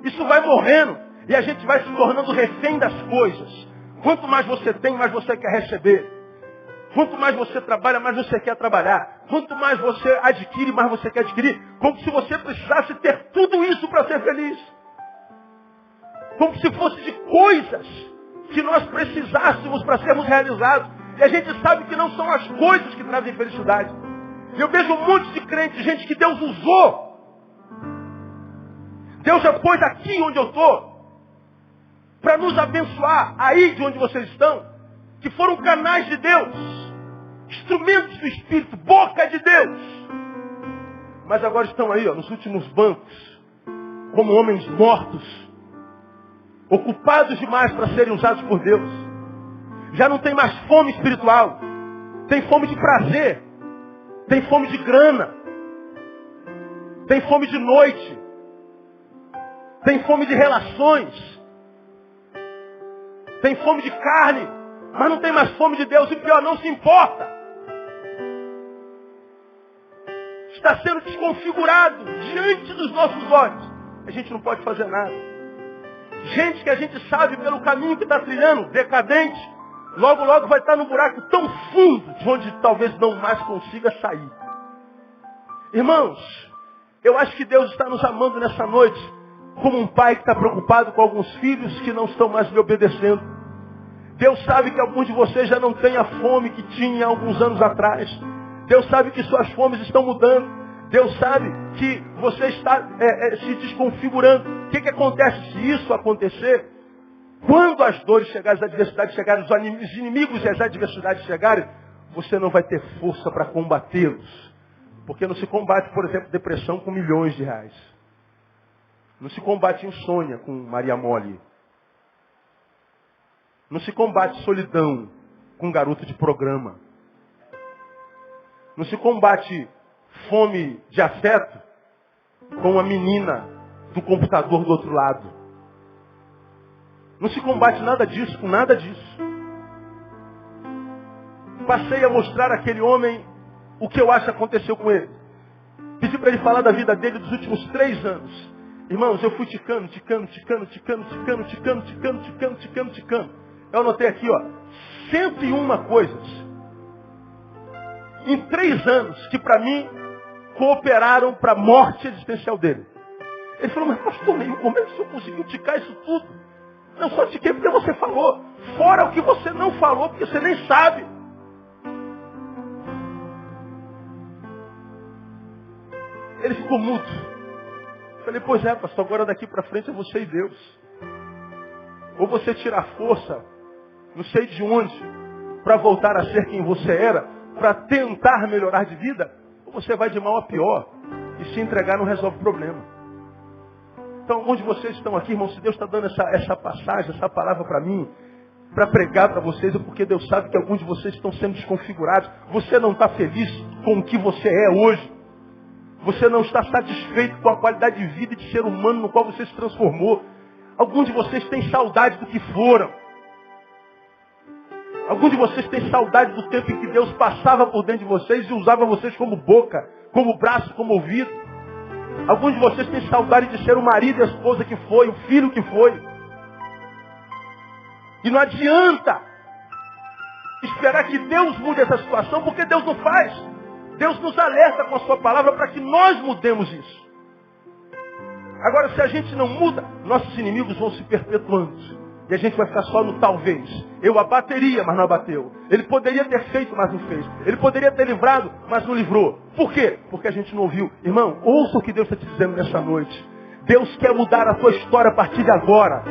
Speaker 1: Isso vai morrendo e a gente vai se tornando refém das coisas. Quanto mais você tem, mais você quer receber. Quanto mais você trabalha, mais você quer trabalhar. Quanto mais você adquire, mais você quer adquirir. Como se você precisasse ter tudo isso para ser feliz. Como se fosse de coisas que nós precisássemos para sermos realizados. E a gente sabe que não são as coisas que trazem felicidade. Eu vejo um monte de crentes, gente que Deus usou. Deus já pôs aqui onde eu estou, para nos abençoar, aí de onde vocês estão, que foram canais de Deus, instrumentos do Espírito, boca de Deus. Mas agora estão aí, nos últimos bancos, como homens mortos, ocupados demais para serem usados por Deus. Já não tem mais fome espiritual. Tem fome de prazer. Tem fome de grana. Tem fome de noite. Tem fome de relações. Tem fome de carne. Mas não tem mais fome de Deus. E pior, não se importa. Está sendo desconfigurado diante dos nossos olhos. A gente não pode fazer nada. Gente que a gente sabe pelo caminho que está trilhando, decadente, logo vai estar num buraco tão fundo, de onde talvez não mais consiga sair. Irmãos, eu acho que Deus está nos amando nessa noite, como um pai que está preocupado com alguns filhos que não estão mais lhe obedecendo. Deus sabe que alguns de vocês já não têm a fome que tinha alguns anos atrás. Deus sabe que suas fomes estão mudando. Deus sabe que você está se desconfigurando. O que acontece se isso acontecer? Quando as dores chegarem, as adversidades chegarem, os inimigos e as adversidades chegarem, você não vai ter força para combatê-los. Porque não se combate, por exemplo, depressão com milhões de reais. Não se combate insônia com Maria Mole. Não se combate solidão com um garoto de programa. Não se combate fome de afeto com uma menina do computador do outro lado. Não se combate nada disso com nada disso. Passei a mostrar àquele homem o que eu acho que aconteceu com ele. Pedi para ele falar da vida dele dos últimos 3 anos. Irmãos, eu fui ticando. Eu anotei aqui, 101 coisas. Em 3 anos, que para mim cooperaram para a morte existencial dele. Ele falou, mas pastor, como é que o senhor conseguiu ticar isso tudo? Não, só tiquei porque você falou. Fora o que você não falou, porque você nem sabe. Ele ficou mudo. Falei, pois é, pastor, agora daqui para frente é você e Deus. Ou você tira a força, não sei de onde, para voltar a ser quem você era, para tentar melhorar de vida, ou você vai de mal a pior. E se entregar não resolve o problema. Então, onde vocês estão aqui, irmãos, se Deus está dando essa passagem, essa palavra para mim, para pregar para vocês, é porque Deus sabe que alguns de vocês estão sendo desconfigurados. Você não está feliz com o que você é hoje. Você não está satisfeito com a qualidade de vida e de ser humano no qual você se transformou. Alguns de vocês têm saudade do que foram. Alguns de vocês têm saudade do tempo em que Deus passava por dentro de vocês e usava vocês como boca, como braço, como ouvido. Alguns de vocês têm saudade de ser o marido e a esposa que foi, o filho que foi. E não adianta esperar que Deus mude essa situação, porque Deus não faz. Deus nos alerta com a sua palavra para que nós mudemos isso. Agora, se a gente não muda, nossos inimigos vão se perpetuando. E a gente vai ficar só no talvez. Eu abateria, mas não abateu. Ele poderia ter feito, mas não fez. Ele poderia ter livrado, mas não livrou. Por quê? Porque a gente não ouviu. Irmão, ouça o que Deus está te dizendo nessa noite. Deus quer mudar a tua história a partir de agora.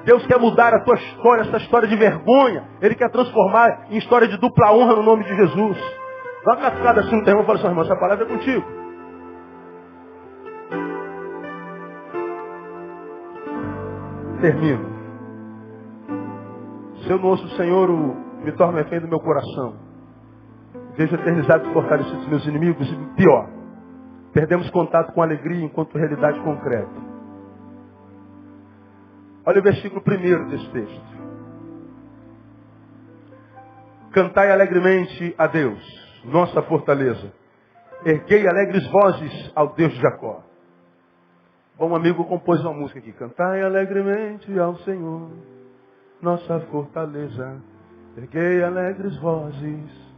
Speaker 1: Deus quer mudar a tua história, essa história de vergonha. Ele quer transformar em história de dupla honra no nome de Jesus. Dá uma catucada assim no teu irmão e fala assim, irmão, essa palavra é contigo. Termino. Se eu não ouço o Senhor, me torno refém do meu coração. Vejo eternizado e fortalecido os meus inimigos. E pior, perdemos contato com alegria enquanto realidade concreta. Olha o versículo 1 desse texto. Cantai alegremente a Deus, nossa fortaleza. Erguei alegres vozes ao Deus de Jacó. Bom amigo compôs uma música aqui. Cantai alegremente ao Senhor, nossa fortaleza. Erguei alegres vozes.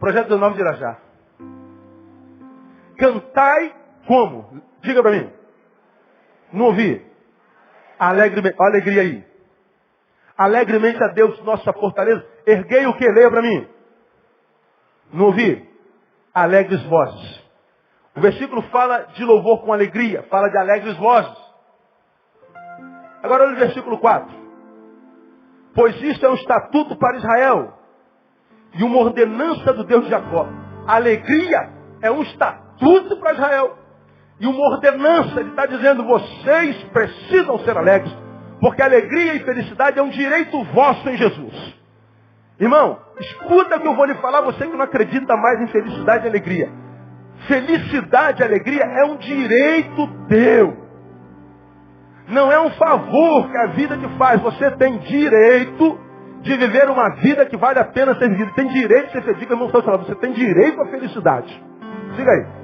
Speaker 1: Projeto do nome de Irajá. Cantai como? Diga para mim. Não ouvi. Alegremente. Olha a alegria aí. Alegremente a Deus, nossa fortaleza. Erguei o que? Leia para mim. Não ouvi. Alegres vozes. O versículo fala de louvor com alegria. Fala de alegres vozes. Agora olha o versículo 4. Pois isto é um estatuto para Israel e uma ordenança do Deus de Jacó. A alegria é um estatuto para Israel e uma ordenança. Ele está dizendo, vocês precisam ser alegres, porque alegria e felicidade é um direito vosso em Jesus. Irmão, escuta o que eu vou lhe falar, você que não acredita mais em felicidade e alegria. Felicidade e alegria é um direito teu. Não é um favor que a vida te faz. Você tem direito de viver uma vida que vale a pena ser vivida. Tem direito de ser feliz. Diga, irmão, você tem direito à felicidade. Diga aí.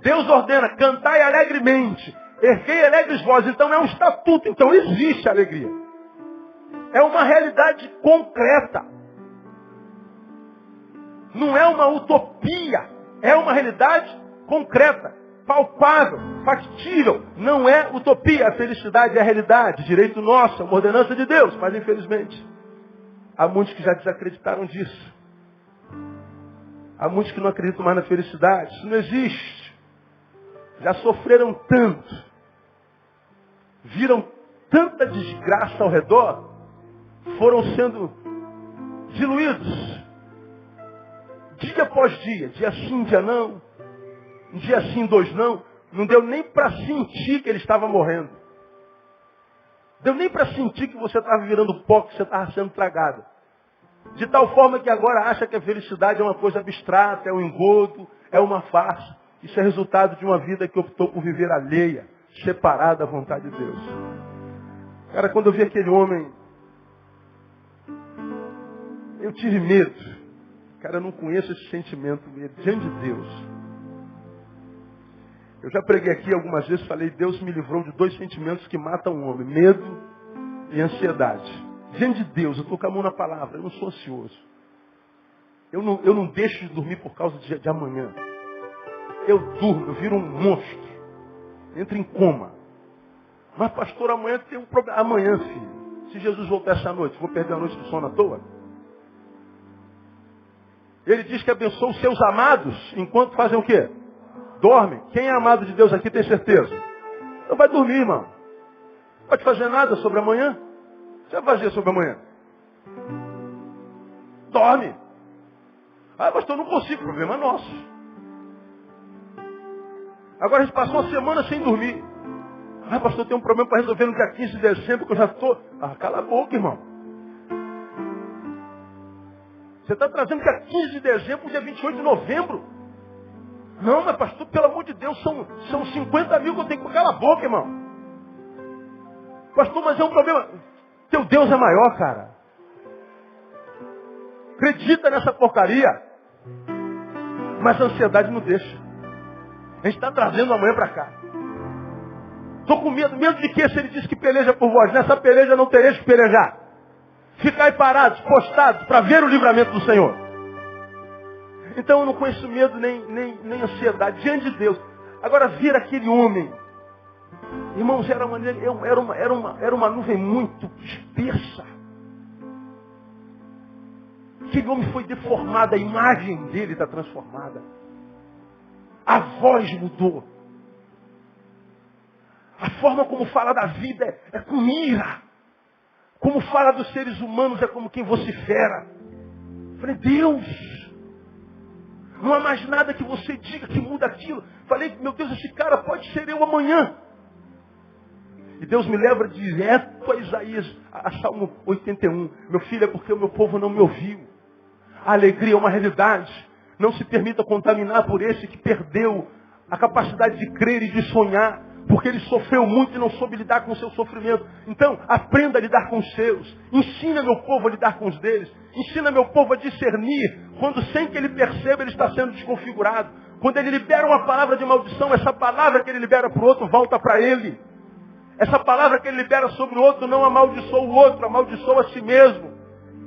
Speaker 1: Deus ordena, cantai alegremente, erguei alegres vozes. Então é um estatuto, então existe alegria. É uma realidade concreta. Não é uma utopia, é uma realidade concreta, palpável, factível. Não é utopia, a felicidade é a realidade, direito nosso, é uma ordenança de Deus. Mas infelizmente, há muitos que já desacreditaram disso. Há muitos que não acreditam mais na felicidade. Isso não existe. Já sofreram tanto, viram tanta desgraça ao redor, foram sendo diluídos. Dia após dia, dia sim, dia não, um dia sim, dois não, não deu nem para sentir que ele estava morrendo. Deu nem para sentir que você estava virando pó, que você estava sendo tragado. De tal forma que agora acha que a felicidade é uma coisa abstrata, é um engodo, é uma farsa. Isso é resultado de uma vida que optou por viver alheia, separada da vontade de Deus. Cara, quando eu vi aquele homem, eu tive medo. Cara, eu não conheço esse sentimento diante de Deus. Eu já preguei aqui algumas vezes, falei, Deus me livrou de dois sentimentos que matam o homem, medo e ansiedade. Diante de Deus, eu estou com a mão na palavra, eu não sou ansioso. Eu não deixo de dormir por causa de amanhã. Eu durmo, eu viro um monstro. Entro em coma. Mas pastor, amanhã tem um problema. Amanhã, filho. Se Jesus voltar essa noite, vou perder a noite de sono à toa? Ele diz que abençoa os seus amados enquanto fazem o quê? Dormem. Quem é amado de Deus aqui tem certeza? Então vai dormir, irmão. Não pode fazer nada sobre amanhã. Você vai fazer sobre amanhã? Dorme. Ah, pastor, eu não consigo, problema nosso. Agora a gente passou uma semana sem dormir. Ah, pastor, tem um problema para resolver no dia 15 de dezembro que eu já estou... Ah, cala a boca, irmão. Você está trazendo dia 15 de dezembro, dia 28 de novembro. Não, mas pastor, pelo amor de Deus, são 50 mil que eu tenho que calar a boca, irmão. Pastor, mas é um problema... Teu Deus é maior, cara. Acredita nessa porcaria. Mas a ansiedade não deixa. A gente está trazendo amanhã para cá. Estou com medo. Medo de que se ele diz que peleja por vós? Nessa peleja não tereis que pelejar. Ficai parados, postados, para ver o livramento do Senhor. Então eu não conheço medo nem ansiedade diante de Deus. Agora vira aquele homem. Irmãos, era uma nuvem muito espessa. Aquele homem foi deformado, a imagem dele está transformada. A voz mudou. A forma como fala da vida é com ira. Como fala dos seres humanos é como quem vocifera. Falei, Deus, não há mais nada que você diga que muda aquilo. Falei, meu Deus, esse cara pode ser eu amanhã. E Deus me leva direto a Isaías, a Salmo 81. Meu filho, é porque o meu povo não me ouviu. A alegria é uma realidade. Não se permita contaminar por esse que perdeu a capacidade de crer e de sonhar. Porque ele sofreu muito e não soube lidar com o seu sofrimento. Então, aprenda a lidar com os seus. Ensina meu povo a lidar com os deles. Ensina meu povo a discernir. Quando sem que ele perceba, ele está sendo desconfigurado. Quando ele libera uma palavra de maldição, essa palavra que ele libera para o outro volta para ele. Essa palavra que ele libera sobre o outro não amaldiçoa o outro, amaldiçoa a si mesmo.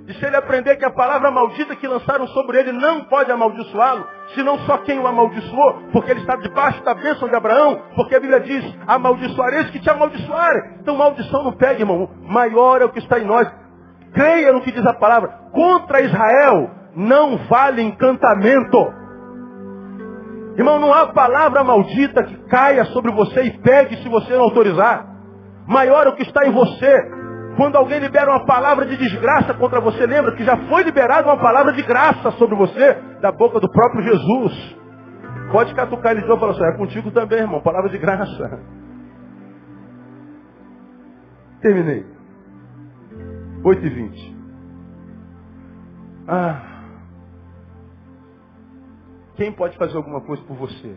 Speaker 1: E se ele aprender que a palavra maldita que lançaram sobre ele não pode amaldiçoá-lo, senão só quem o amaldiçoou, porque ele está debaixo da bênção de Abraão, porque a Bíblia diz, amaldiçoareis que te amaldiçoarem. Então maldição não pega, irmão. Maior é o que está em nós. Creia no que diz a palavra. Contra Israel não vale encantamento. Irmão, não há palavra maldita que caia sobre você e pegue se você não autorizar. Maior é o que está em você. Quando alguém libera uma palavra de desgraça contra você, lembra que já foi liberada uma palavra de graça sobre você, da boca do próprio Jesus. Pode catucar ele de novo e falar assim, é contigo também, irmão, palavra de graça. Terminei. 8h20. Quem pode fazer alguma coisa por você?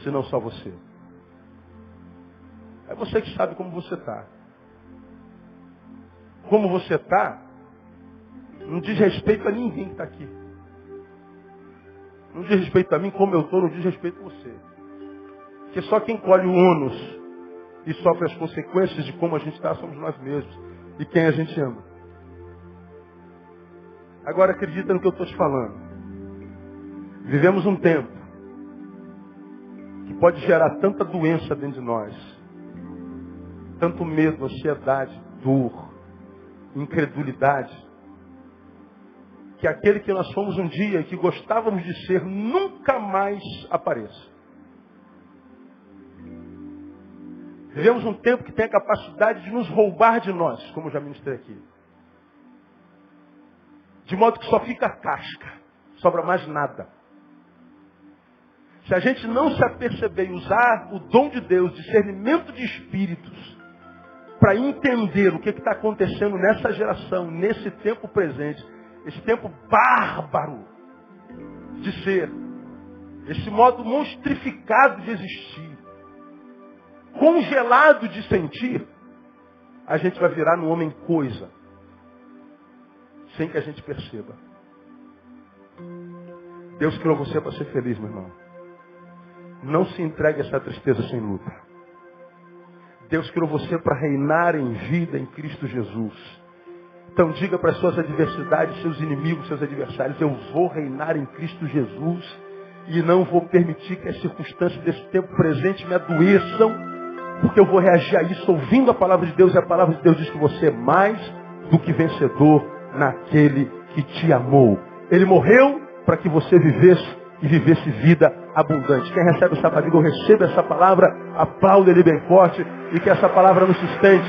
Speaker 1: Se não só você. É você que sabe como você está. Como você está, não diz respeito a ninguém que está aqui. Não diz respeito a mim como eu estou, não diz respeito a você. Porque só quem colhe o ônus e sofre as consequências de como a gente está somos nós mesmos. E quem a gente ama. Agora acredita no que eu estou te falando. Vivemos um tempo que pode gerar tanta doença dentro de nós. Tanto medo, ansiedade, dor, incredulidade, que aquele que nós fomos um dia, que gostávamos de ser, nunca mais apareça. Vivemos um tempo que tem a capacidade de nos roubar de nós, como eu já ministrei aqui. De modo que só fica a casca, sobra mais nada. Se a gente não se aperceber e usar o dom de Deus, discernimento de espíritos, para entender o que está acontecendo nessa geração, nesse tempo presente, esse tempo bárbaro de ser, esse modo monstrificado de existir, congelado de sentir, a gente vai virar no homem coisa, sem que a gente perceba. Deus criou você para ser feliz, meu irmão. Não se entregue a essa tristeza sem luta. Deus criou você para reinar em vida em Cristo Jesus. Então diga para as suas adversidades, seus inimigos, seus adversários, eu vou reinar em Cristo Jesus e não vou permitir que as circunstâncias desse tempo presente me adoeçam, porque eu vou reagir a isso ouvindo a palavra de Deus, e a palavra de Deus diz que você é mais do que vencedor naquele que te amou. Ele morreu para que você vivesse e vivesse vida abundante. Quem recebe essa palavra, eu recebo essa palavra, aplauda ele bem forte, e que essa palavra nos sustente,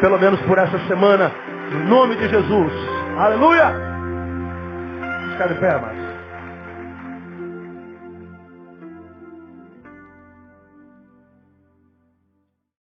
Speaker 1: pelo menos por essa semana, em nome de Jesus. Aleluia! Ficar de pé, mas.